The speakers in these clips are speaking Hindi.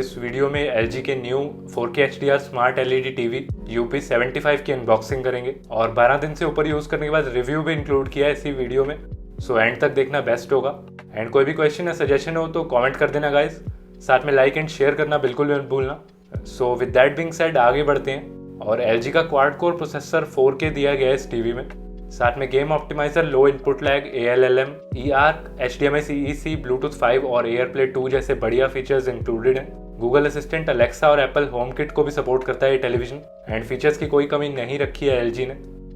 इस वीडियो में LG के new 4K HDR smart LED TV UP75 की अनबॉक्सिंग करेंगे और 12 दिन से ऊपर यूज करने के बाद रिव्यू भी इंक्लूड किया है इसी वीडियो में। सो एंड तक देखना बेस्ट होगा। एंड कोई भी क्वेश्चन या सजेशन हो तो कमेंट कर देना गाइस, साथ में लाइक एंड शेयर करना बिल्कुल मत भूलना। So with that being said आगे बढ़ते हैं। और LG का क्वाड कोर प्रोसेसर 4K दिया गया है इस टीवी में, साथ में game optimiser, low input lag, ALLM, eARC, HDMI CEC, Bluetooth 5 और AirPlay 2 जैसे बढ़िया फीचर्स इंक्लूडेड हैं। गूगल असिस्टेंट, अलेक्सा और एप्पल होम किट को भी सपोर्ट करता है ये टेलीविजन। एंड फीचर्स की कोई कमी नहीं रखी है LG ने।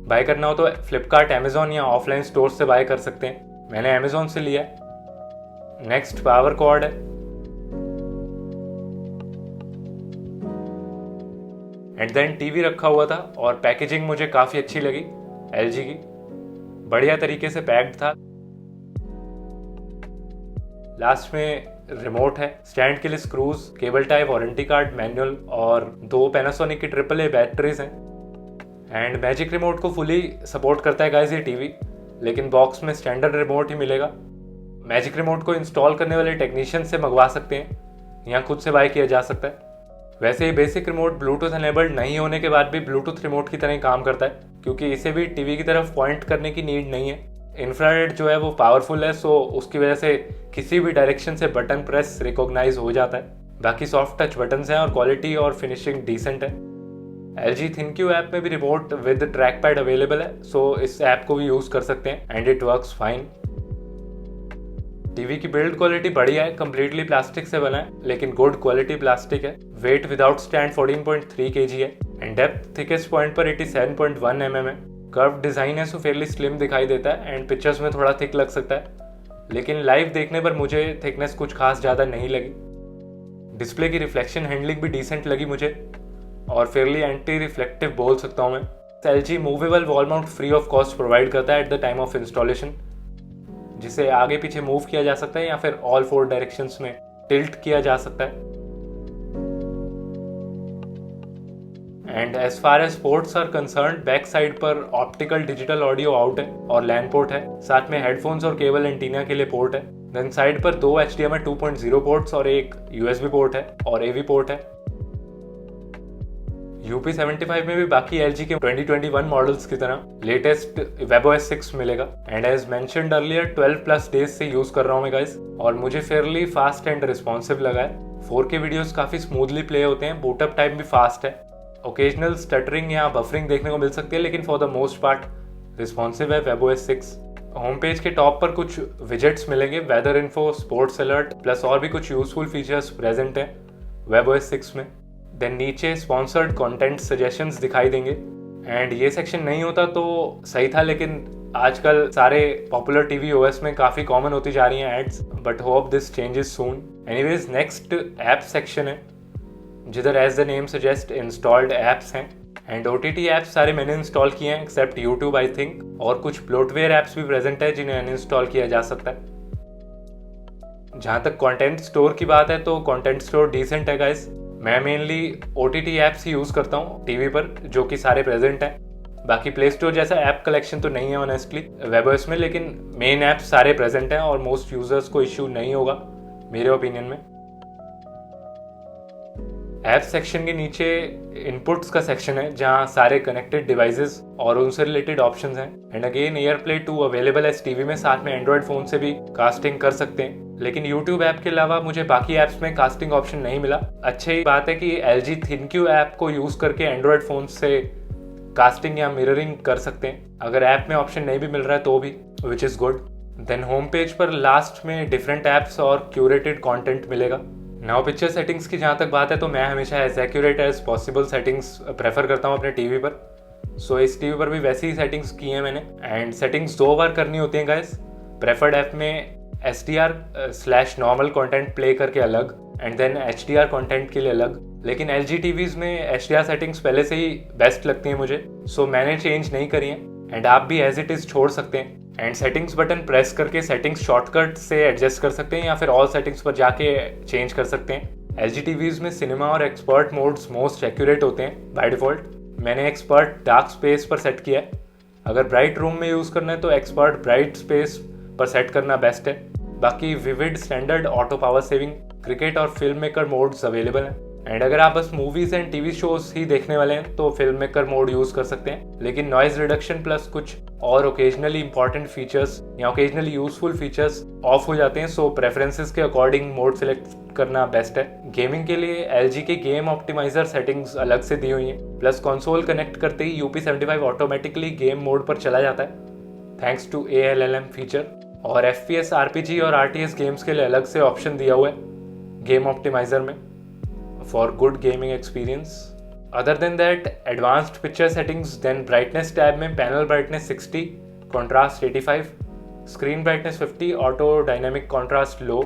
बाय करना हो तो फ्लिपकार्ट, अमेजोन या ऑफलाइन स्टोर से बाय कर सकते हैं। मैंने अमेजोन से लिया है। नेक्स्ट पावर कॉर्ड है। एंड देन टीवी रखा हुआ था और पैकेजिंग मुझे काफ़ी अच्छी लगी LG की, बढ़िया तरीके से पैक्ड था। लास्ट में रिमोट है, स्टैंड के लिए screws, cable tie, warranty card, manual और 2 पैनासोनिक की AAA बैटरीज हैं। एंड मैजिक रिमोट को फुली सपोर्ट करता है गाइस ये टीवी, लेकिन बॉक्स में स्टैंडर्ड रिमोट ही मिलेगा। मैजिक रिमोट को इंस्टॉल करने वाले टेक्नीशियन से मंगवा सकते हैं या खुद से बाय किया जा सकता है। वैसे ही बेसिक रिमोट ब्लूटूथ एनेबल्ड नहीं होने के बाद भी ब्लूटूथ रिमोट की तरह ही काम करता है, क्योंकि इसे भी टीवी की तरफ पॉइंट करने की नीड नहीं है। इंफ्रारेड जो है वो पावरफुल है, सो उसकी वजह से किसी भी डायरेक्शन से बटन प्रेस रिकॉग्नाइज हो जाता है। बाकी सॉफ्ट टच बटन्स हैं और क्वालिटी और फिनिशिंग डिसेंट है। LG ThinQ ऐप में भी remote with track pad available है, सो इस ऐप को भी यूज कर सकते हैं and it works fine. TV की बिल्ड क्वालिटी बढ़िया है, कम्प्लीटली प्लास्टिक से बना है, लेकिन गुड क्वालिटी प्लास्टिक है। वेट विदाउट स्टैंड 14.3 kg है एंड डेप्थ थिकेस्ट पॉइंट पर 87.1 mm है। कर्व डिजाइन है, सो फेयरली स्लिम दिखाई देता है एंड पिक्चर्स में थोड़ा थिक लग सकता है, लेकिन लाइव देखने पर मुझे थिकनेस कुछ खास ज़्यादा नहीं लगी। डिस्प्ले की रिफ्लेक्शन हैंडलिंग भी डिसेंट लगी मुझे और फेयरली एंटी रिफ्लेक्टिव बोल सकता हूँ मैं। LG movable wall mount free of cost provide करता है at the time of installation, जिसे आगे पीछे मूव किया जा सकता है या फिर ऑल 4 डायरेक्शंस में टिल्ट किया जा सकता है। And as far as ports are concerned, back side पर ऑप्टिकल डिजिटल ऑडियो आउट है और लैन पोर्ट है, साथ में हेडफोन्स और केबल एंटीना के लिए पोर्ट है। देन साइड पर 2 HDMI 2.0 पोर्ट्स और एक USB पोर्ट है और AV पोर्ट है। UP75 में भी बाकी LG के 2021 मॉडल्स की तरह लेटेस्ट WebOS 6 मिलेगा। And as mentioned earlier 12+ days से यूज कर रहा हूँ मैं गाइस, और मुझे फेयरली फास्ट एंड रिस्पॉन्सिव लगा है। 4K वीडियोस काफी स्मूथली प्ले होते हैं, बूटअप टाइम भी फास्ट है। ओकेजनल स्टटरिंग या बफरिंग देखने को मिल सकती है, लेकिन for the most part responsive है WebOS 6। होम पेज के टॉप पर कुछ विजेट्स मिलेंगे, weather info, sports alert, plus और भी कुछ यूजफुल फीचर्स प्रेजेंट हैं WebOS 6 में। देन नीचे स्पॉन्सर्ड कंटेंट सजेशंस दिखाई देंगे। एंड ये सेक्शन नहीं होता तो सही था, लेकिन आजकल सारे पॉपुलर टीवी OS में काफ़ी कॉमन होती जा रही हैं ads, but hope this changes soon. Anyways next app section है, जिधर as the name suggest installed apps हैं। एंड OTT ऐप्स सारे मैंने इंस्टॉल किए हैं एक्सेप्ट YouTube आई थिंक, और कुछ ब्लोटवेयर ऐप्स भी प्रेजेंट है जिन्हें अनइंस्टॉल किया जा सकता है। जहाँ तक कंटेंट स्टोर की बात है तो कंटेंट स्टोर डिसेंट है गाइस। मैं मेनली OTT ऐप्स ही यूज करता हूँ टीवी पर, जो कि सारे प्रेजेंट हैं। बाकी प्ले स्टोर जैसा ऐप कलेक्शन तो नहीं है ऑनेस्टली WebOS में, लेकिन मेन ऐप्स सारे प्रेजेंट हैं और मोस्ट यूजर्स को इश्यू नहीं होगा मेरे ओपिनियन में। ऐप सेक्शन के नीचे इनपुट्स का सेक्शन है, जहां सारे कनेक्टेड डिवाइसेस और उनसे रिलेटेड ऑप्शंस हैं। एंड अगेन AirPlay 2 अवेलेबल है इस टीवी में, साथ में एंड्रॉयड फोन से भी कास्टिंग कर सकते हैं। लेकिन YouTube ऐप के अलावा मुझे बाकी ऐप्स में कास्टिंग ऑप्शन नहीं मिला। अच्छी बात है कि LG ThinQ ऐप को यूज करके एंड्रॉयड फोन से कास्टिंग या मिररिंग कर सकते हैं, अगर ऐप में ऑप्शन नहीं भी मिल रहा है तो भी, which is good. Then home page पर लास्ट में डिफरेंट ऐप्स और क्यूरेटेड कॉन्टेंट मिलेगा। नाउ पिक्चर सेटिंग्स की जहाँ तक बात है तो मैं हमेशा as accurate as possible settings prefer करता हूँ अपने टीवी पर। सो इस टीवी पर भी वैसी ही सेटिंग्स की हैं मैंने। एंड सेटिंग्स 2 बार करनी होती हैं गाइस। प्रेफर्ड ऐप में SDR/नॉर्मल कंटेंट प्ले करके अलग, एंड देन HDR कंटेंट के लिए अलग। लेकिन LG टीवीज में HDR सेटिंग्स पहले से ही बेस्ट लगती हैं मुझे, सो मैंने चेंज नहीं करी हैं एंड आप भी एज इट इज छोड़ सकते हैं। एंड सेटिंग्स बटन प्रेस करके सेटिंग्स शॉर्टकट से एडजस्ट कर सकते हैं या फिर ऑल सेटिंग्स पर जाके चेंज कर सकते हैं। LG टीवीज में सिनेमा और एक्सपर्ट मोड्स मोस्ट एक्यूरेट होते हैं बाय डिफॉल्ट। मैंने एक्सपर्ट डार्क स्पेस पर सेट किया है। अगर ब्राइट रूम में यूज करना है तो एक्सपर्ट ब्राइट स्पेस पर सेट करना बेस्ट है। बाकी vivid, standard, auto power saving, cricket और फिल्म मेकर मोड्स अवेलेबल हैं। एंड अगर आप बस मूवीज एंड टीवी शोज ही देखने वाले हैं तो फिल्म मेकर मोड यूज कर सकते हैं, लेकिन नॉइज रिडक्शन प्लस कुछ और ओकेजनली इंपॉर्टेंट फीचर्स या ओकेजनली यूजफुल फीचर्स ऑफ हो जाते हैं। सो प्रेफरेंसेस के अकॉर्डिंग मोड सिलेक्ट करना बेस्ट है। गेमिंग के लिए LG के गेम ऑप्टिमाइजर सेटिंग्स अलग से दी हुई हैं, प्लस कंसोल कनेक्ट करते ही UP75 ऑटोमेटिकली गेम मोड पर चला जाता है थैंक्स टू ALLM फीचर। और FPS, RPG और RTS गेम्स के लिए अलग से ऑप्शन दिया हुआ है गेम ऑप्टिमाइजर में for good gaming experience. Other than that, advanced picture settings, then brightness tab में panel brightness 60, contrast 85, screen brightness 50, auto dynamic contrast low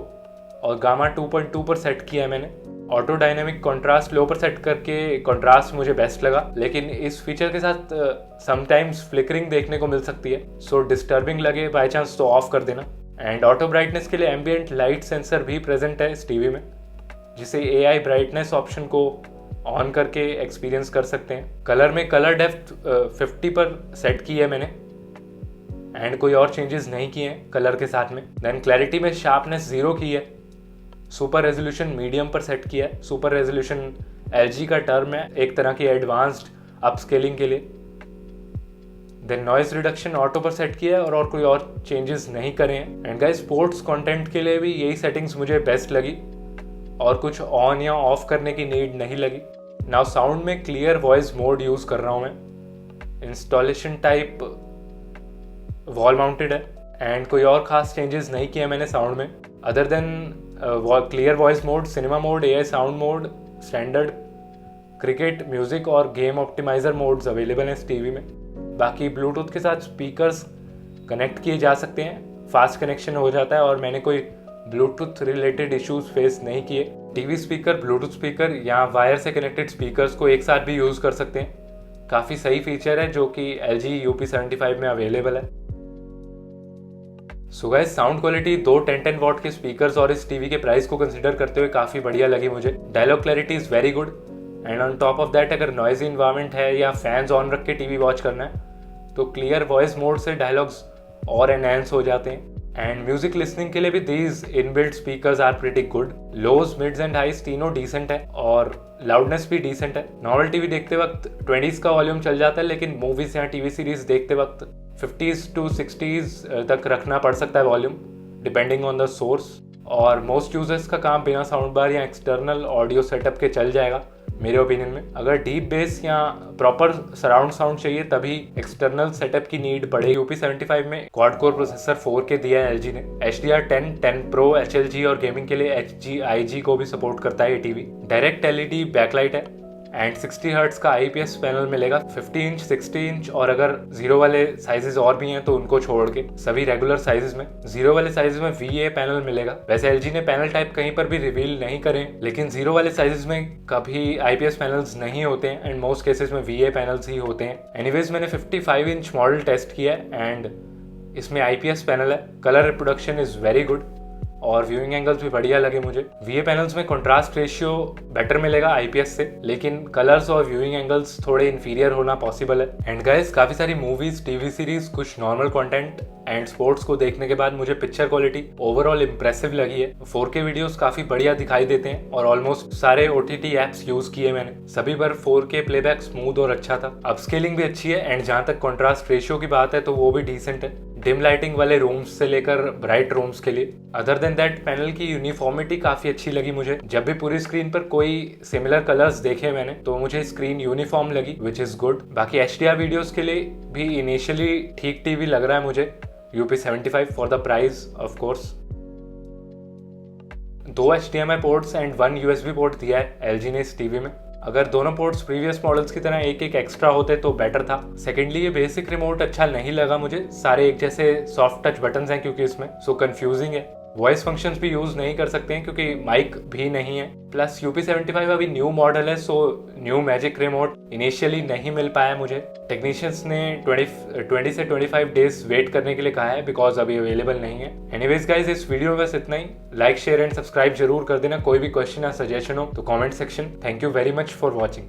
और गामा 2.2 पर सेट किया है मैंने। ऑटो डायनेमिक कॉन्ट्रास्ट लो पर सेट करके कॉन्ट्रास्ट मुझे बेस्ट लगा, लेकिन इस फीचर के साथ समटाइम्स फ्लिकरिंग देखने को मिल सकती है, सो डिस्टर्बिंग लगे बाय चांस तो ऑफ कर देना। एंड ऑटो ब्राइटनेस के लिए एम्बिएंट लाइट सेंसर भी प्रेजेंट है इस टीवी में, जिसे AI ब्राइटनेस ऑप्शन को ऑन करके एक्सपीरियंस कर सकते हैं। कलर में कलर डेप्थ 50 पर सेट की है मैंने एंड कोई और चेंजेस नहीं किए हैं कलर के साथ में। देन क्लैरिटी में शार्पनेस 0 की है, सुपर रेजोल्यूशन मीडियम पर सेट किया है। सुपर रेजोल्यूशन LG का टर्म है एक तरह की एडवांस्ड अपस्केलिंग के लिए। देन नॉइज रिडक्शन ऑटो पर सेट किया है और कोई और चेंजेस नहीं करे हैं। एंड गाइस, स्पोर्ट्स कंटेंट के लिए भी यही सेटिंग्स मुझे बेस्ट लगी और कुछ ऑन या ऑफ करने की नीड नहीं लगी। नाउ साउंड में क्लियर वॉइस मोड यूज कर रहा हूँ मैं। इंस्टॉलेशन टाइप वॉल माउंटेड है एंड कोई और खास चेंजेस नहीं किए मैंने साउंड में other than clear voice mode, cinema mode, AI sound mode, standard, cricket, music और गेम ऑप्टिमाइजर मोड्स अवेलेबल हैं इस टीवी में। बाकी ब्लूटूथ के साथ स्पीकर्स कनेक्ट किए जा सकते हैं, फास्ट कनेक्शन हो जाता है और मैंने कोई ब्लूटूथ रिलेटेड इश्यूज फेस नहीं किए। टीवी स्पीकर, ब्लूटूथ स्पीकर या वायर से कनेक्टेड स्पीकर्स को एक साथ भी यूज कर सकते हैं। काफी सही फीचर है जो कि LG UP75 में अवेलेबल है। So guys, sound quality 2 1010 what के स्पीकर्स और इस टीवी के प्राइस को कंसीडर करते हुए काफी बढ़िया लगी मुझे। Dialogue clarity is very good and on top of that, अगर नॉइजी इन्वायरमेंट है या फैंस ऑन रख के टीवी वॉच करना है तो क्लियर वॉइस मोड से डायलॉग्स और एनहांस हो जाते हैं। एंड म्यूजिक लिसनिंग के लिए भी these inbuilt speakers are pretty good. Lows, mids and highs तीनों डिसेंट है और लाउडनेस भी डिसेंट है। नॉर्मल टीवी देखते वक्त 20s का वॉल्यूम चल जाता है, लेकिन मूवीज या टीवी सीरीज देखते वक्त 50s to 60s तक रखना पड़ सकता है volume, depending on the source. और मोस्ट यूजर्स का काम बिना साउंड बार या एक्सटर्नल ऑडियो सेटअप के चल जाएगा मेरे ओपिनियन में। अगर डीप बेस या प्रॉपर सराउंड साउंड चाहिए तभी एक्सटर्नल सेटअप की नीड पड़ेगी। UP75 में क्वाड कोर प्रोसेसर 4K दिया है LG ने। HDR10, 10 Pro, HLG और गेमिंग के लिए HG IG को भी सपोर्ट करता है ये टीवी। डायरेक्ट LED बैकलाइट है एंड 60 हर्ट्ज का IPS पैनल मिलेगा। 50 इंच, 60 इंच और अगर 0 वाले साइजेस और भी हैं तो उनको छोड़ के सभी रेगुलर साइजेस में 0 वाले साइजेस में VA पैनल मिलेगा। वैसे LG ने पैनल टाइप कहीं पर भी रिवील नहीं करे, लेकिन 0 वाले साइजेस में कभी IPS पैनल्स नहीं होते हैं एंड मोस्ट केसेस में VA पैनल्स ही होते हैं। एनीवेज, मैंने 55 इंच मॉडल टेस्ट किया है एंड इसमें IPS पैनल है। Colour reproduction is very good और व्यूइंग एंगल्स भी बढ़िया लगे मुझे। VA पैनल्स में कंट्रास्ट रेशियो बेटर मिलेगा IPS से, लेकिन कलर्स और व्यूइंग एंगल्स थोड़े इन्फीरियर होना पॉसिबल है। एंड गाइस, काफी सारी मूवीज, टीवी सीरीज, कुछ नॉर्मल कंटेंट एंड स्पोर्ट्स को देखने के बाद मुझे पिक्चर क्वालिटी ओवरऑल इम्प्रेसिव लगी है। 4K वीडियोस काफी बढ़िया दिखाई देते हैं और ऑलमोस्ट सारे OTT एप्स यूज किए मैंने, सभी पर 4K प्लेबैक स्मूथ और अच्छा था। अपस्केलिंग भी अच्छी है एंड जहां तक कंट्रास्ट रेशियो की बात है तो वो भी डिसेंट है, डिम लाइटिंग वाले रूम्स से लेकर ब्राइट रूम्स के लिए। अदर देन दैट, पैनल की यूनिफॉर्मिटी काफी अच्छी लगी मुझे। जब भी पूरी स्क्रीन पर कोई सिमिलर कलर्स देखे मैंने तो मुझे स्क्रीन यूनिफॉर्म लगी, विच इज गुड। बाकी HDR वीडियोस के लिए भी इनिशियली ठीक टीवी लग रहा है मुझे, UP75 for the price of course. 2 HDMI ports and 1 USB port दिया है LG ने इस टीवी में। अगर दोनों पोर्ट्स प्रीवियस मॉडल्स की तरह एक एक एक्स्ट्रा होते तो बेटर था। सेकेंडली, ये बेसिक रिमोट अच्छा नहीं लगा मुझे, सारे एक जैसे सॉफ्ट टच बटन्स हैं क्योंकि इसमें, सो कंफ्यूजिंग है। वॉइस फंक्शंस भी यूज नहीं कर सकते हैं क्योंकि माइक भी नहीं है। प्लस UP75 अभी न्यू मॉडल है, so new magic remote initially नहीं मिल पाया मुझे। टेक्नीशियंस ने 20 से 25 डेज वेट करने के लिए कहा है बिकॉज अभी अवेलेबल नहीं है। एनीवेज गाइज, इस वीडियो में बस इतना ही। लाइक, शेयर एंड सब्सक्राइब जरूर कर देना। कोई भी क्वेश्चन या सजेशन हो तो comment section. Thank you very much for watching.